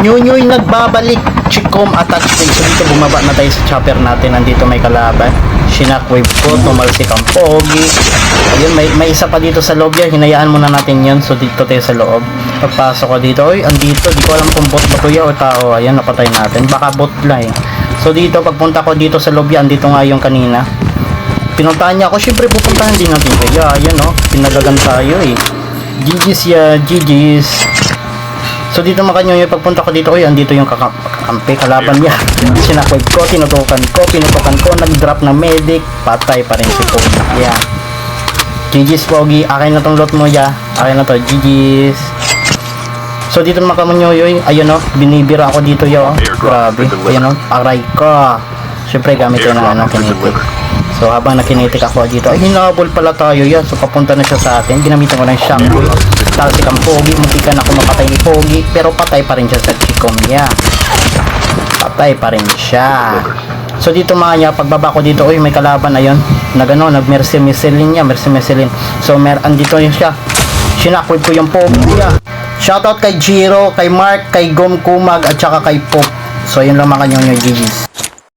Nyunyoy nagbabalik. Chicom attachment. So dito bumaba na tayo sa chopper natin. Nandito may kalaban. Shockwave ko. Tumalsik ang pogi. Ayun, may isa pa dito sa loob yan. Hinayaan muna natin yun. So dito tayo sa loob. Pagpasok ko dito. Uy, andito. Di ko alam kung bot ba kuya o tao. Ayan, napatay natin. Baka bot lang eh. So dito, pagpunta ko dito sa loob yan. Dito nga yung kanina. Pinuntahan niya ako. Siyempre pupuntahan din natin kuya. Ayan o. Pinalagan tayo eh. GG's ya. GG's. So dito makanyo yung pagpunta ko dito, andito yung kakampi, kalaban niya. Shockwave ko, pinutukan ko, nag-drop na medic, patay pa rin si Pogi. Yeah. GG's Pogi, akin na tong lot mo ya. Akin na to, GG's. So dito makamunyo yun, ayun o, binibira ako dito yo. Grabe, ayun o, aray ko. Siyempre gamit yun ng kinetic. So habang nakinetic ako dito, ay hinabol pala tayo yan. So papunta na siya sa atin, ginamitan ko ng shockwave. Talsik ang Pogi, muntikan ako mapatay ni Pogi, pero patay pa rin siya sa chikom niya. Patay pa rin siya. So dito mga niya, pagbaba ko dito, may kalaban na yun. Nag-mercy missilein niya, mercy missilein. So andito yun siya. Shockwave ko yung Pogi niya. Shoutout kay Jiro, kay Mark, kay Gom Kumag, at saka kay Pop. So yun lang mga nyo, GG's.